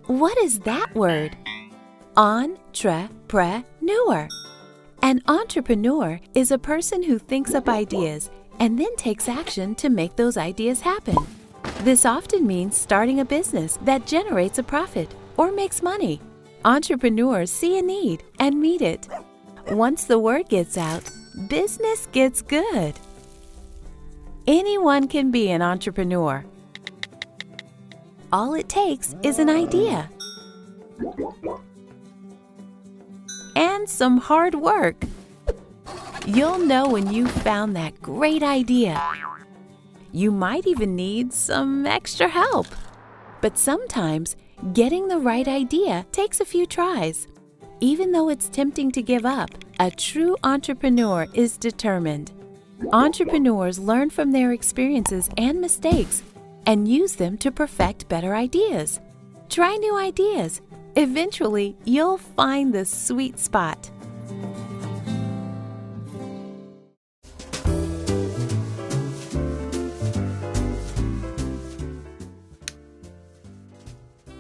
What is that word? Entrepreneur. An entrepreneur is a person who thinks up ideas and then takes action to make those ideas happen. This often means starting a business that generates a profit or makes money. Entrepreneurs see a need and meet it. Once the word gets out, business gets good. Anyone can be an entrepreneur. All it takes is an idea and some hard work. You'll know when you've found that great idea. You might even need some extra help. But sometimes getting the right idea takes a few tries. Even though it's tempting to give up, a true entrepreneur is determined. Entrepreneurs learn from their experiences and mistakes and use them to perfect better ideas. Try new ideas. Eventually, you'll find the sweet spot.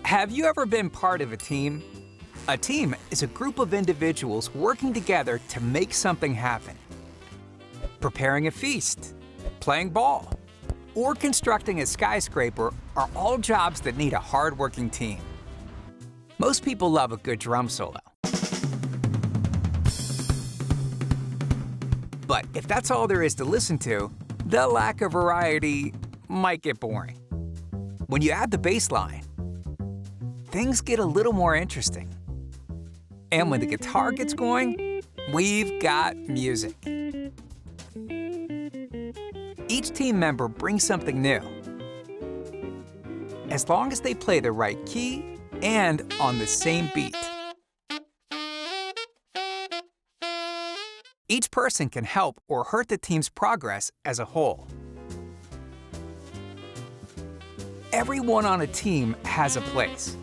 Have you ever been part of a team? A team is a group of individuals working together to make something happen. Preparing a feast, playing ball, or constructing a skyscraper are all jobs that need a hard-working team. Most people love a good drum solo. But if that's all there is to listen to, the lack of variety might get boring. When you add the bass line, things get a little more interesting. And when the guitar gets going, we've got music. Each team member brings something new, as long as they play the right key and on the same beat. Each person can help or hurt the team's progress as a whole. Everyone on a team has a place.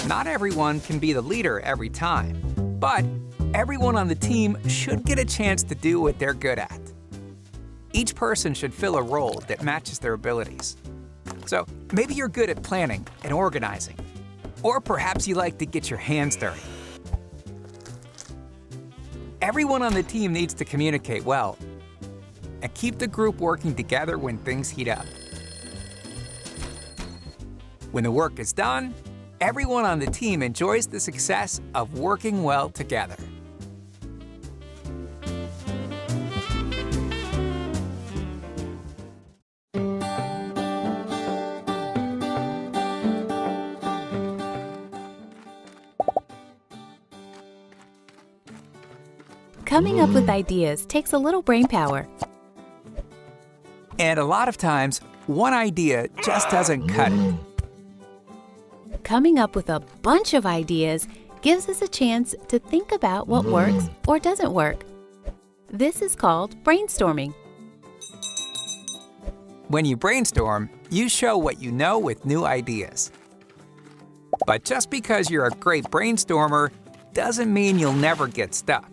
Not everyone can be the leader every time, but everyone on the team should get a chance to do what they're good at. Each person should fill a role that matches their abilities. So maybe you're good at planning and organizing, or perhaps you like to get your hands dirty. Everyone on the team needs to communicate well and keep the group working together when things heat up. When the work is done, everyone on the team enjoys the success of working well together. Coming up with ideas takes a little brain power. And a lot of times, one idea just doesn't cut it. Coming up with a bunch of ideas gives us a chance to think about what works or doesn't work. This is called brainstorming. When you brainstorm, you show what you know with new ideas. But just because you're a great brainstormer doesn't mean you'll never get stuck.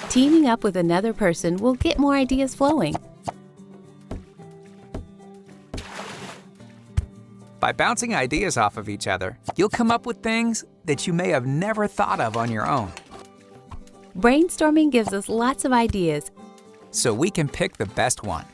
Teaming up with another person will get more ideas flowing. By bouncing ideas off of each other, you'll come up with things that you may have never thought of on your own. Brainstorming gives us lots of ideas, so we can pick the best one.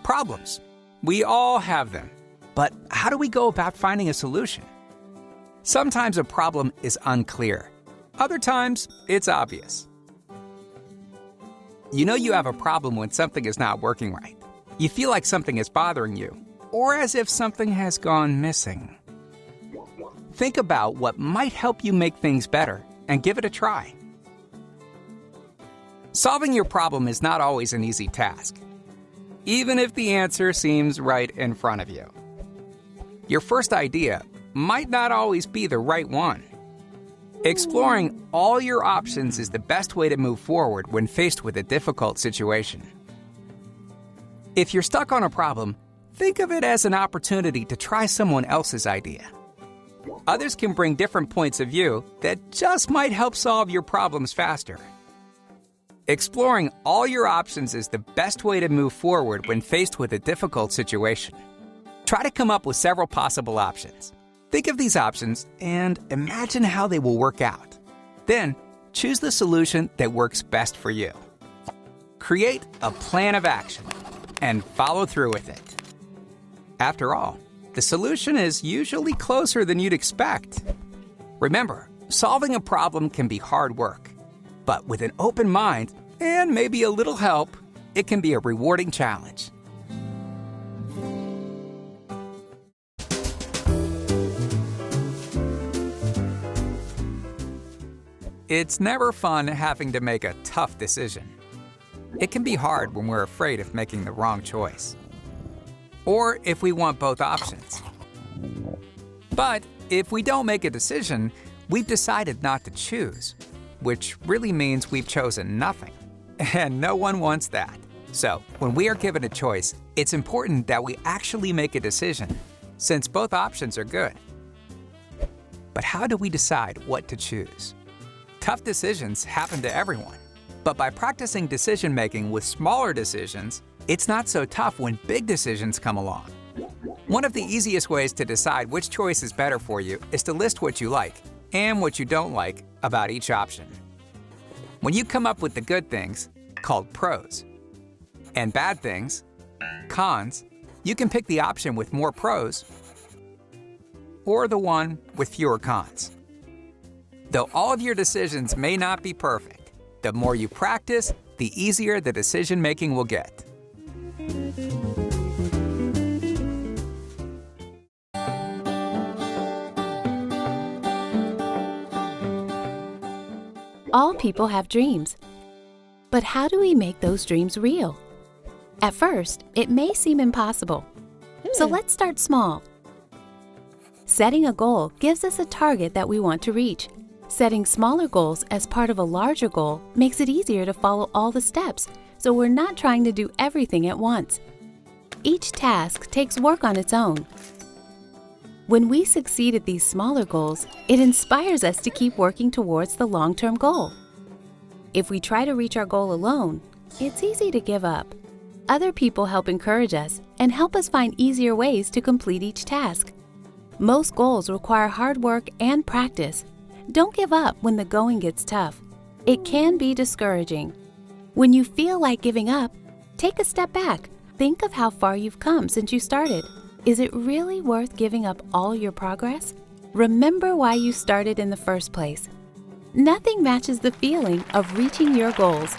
Problems. We all have them. But how do we go about finding a solution? Sometimes a problem is unclear. Other times, it's obvious. You know you have a problem when something is not working right. You feel like something is bothering you, or as if something has gone missing. Think about what might help you make things better and give it a try. Solving your problem is not always an easy task, even if the answer seems right in front of you. Your first idea might not always be the right one. Exploring all your options is the best way to move forward when faced with a difficult situation. If you're stuck on a problem, think of it as an opportunity to try someone else's idea. Others can bring different points of view that just might help solve your problems faster. Exploring all your options is the best way to move forward when faced with a difficult situation. Try to come up with several possible options. Think of these options and imagine how they will work out. Then, choose the solution that works best for you. Create a plan of action and follow through with it. After all, the solution is usually closer than you'd expect. Remember, solving a problem can be hard work, but with an open mind and maybe a little help, it can be a rewarding challenge. It's never fun having to make a tough decision. It can be hard when we're afraid of making the wrong choice, or if we want both options. But if we don't make a decision, we've decided not to choose, which really means we've chosen nothing. And no one wants that. So when we are given a choice, it's important that we actually make a decision, since both options are good. But how do we decide what to choose? Tough decisions happen to everyone. But by practicing decision-making with smaller decisions, it's not so tough when big decisions come along. One of the easiest ways to decide which choice is better for you is to list what you like and what you don't like about each option. When you come up with the good things, called pros, and bad things, cons, you can pick the option with more pros or the one with fewer cons. Though all of your decisions may not be perfect, the more you practice, the easier the decision-making will get. All people have dreams. But how do we make those dreams real? At first, it may seem impossible. So let's start small. Setting a goal gives us a target that we want to reach. Setting smaller goals as part of a larger goal makes it easier to follow all the steps, so we're not trying to do everything at once. Each task takes work on its own. When we succeed at these smaller goals, it inspires us to keep working towards the long-term goal. If we try to reach our goal alone, it's easy to give up. Other people help encourage us and help us find easier ways to complete each task. Most goals require hard work and practice. Don't give up when the going gets tough. It can be discouraging. When you feel like giving up, take a step back. Think of how far you've come since you started. Is it really worth giving up all your progress? Remember why you started in the first place. Nothing matches the feeling of reaching your goals.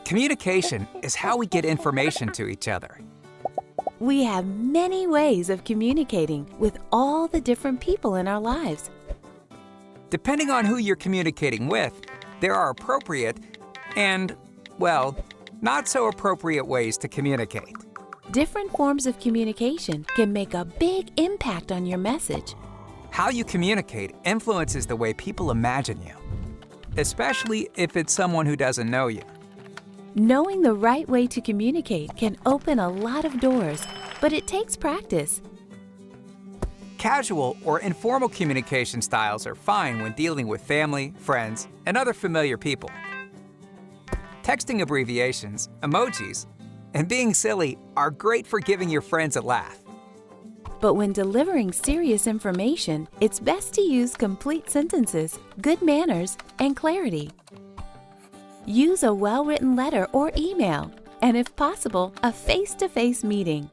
Communication is how we get information to each other. We have many ways of communicating with all the different people in our lives. Depending on who you're communicating with, there are appropriate and, well, not so appropriate ways to communicate. Different forms of communication can make a big impact on your message. How you communicate influences the way people imagine you, especially if it's someone who doesn't know you. Knowing the right way to communicate can open a lot of doors, but it takes practice. Casual or informal communication styles are fine when dealing with family, friends, and other familiar people. Texting abbreviations, emojis, and being silly are great for giving your friends a laugh. But when delivering serious information, it's best to use complete sentences, good manners, and clarity. Use a well-written letter or email, and if possible, a face-to-face meeting.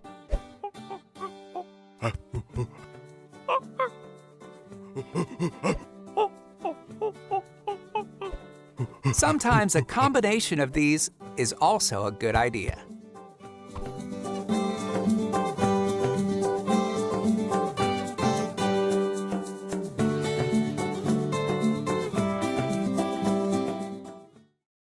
Sometimes a combination of these is also a good idea.